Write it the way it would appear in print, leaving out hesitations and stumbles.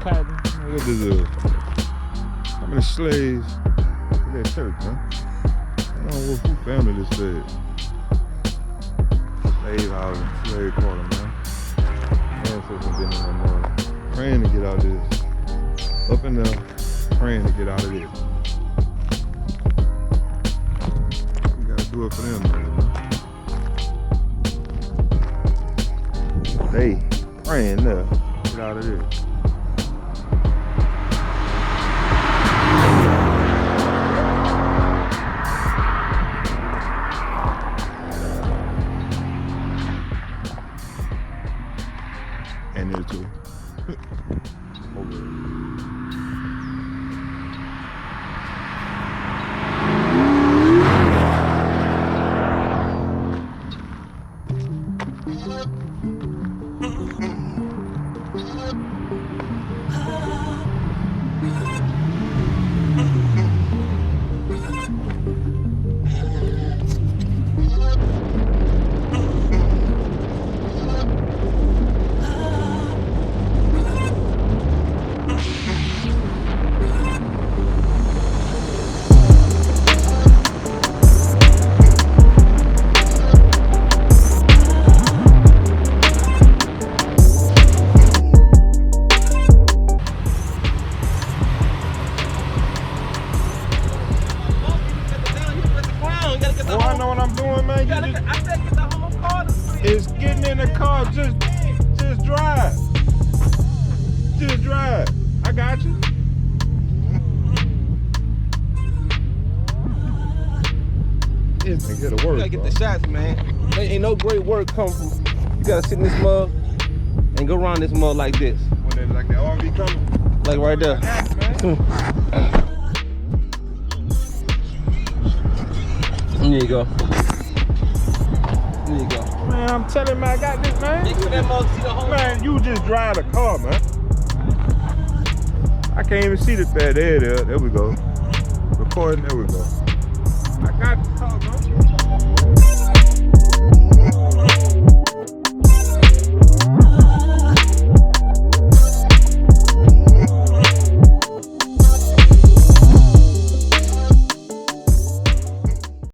cotton. What this is? How many slaves in that church, huh? I don't know who family this is. Slave house, slave quarter, man. Ancestors been in there morning. Praying to get out of this. Up in there, praying to get out of this. We gotta do it for them, man. They praying there, get out of this. And there too. It's getting in the car, just drive. Just drive. I got you. It's get to work. You gotta get the shots, man. There ain't no great work come from. You gotta sit in this mug and go around this mug like this. When they like the R&B coming. Like right there. There you go. There you go. Man, I'm telling you, man, I got this, man. Man, you just drive the car, man. I can't even see the bad. There we go. Recording, there we go. I got the car, man.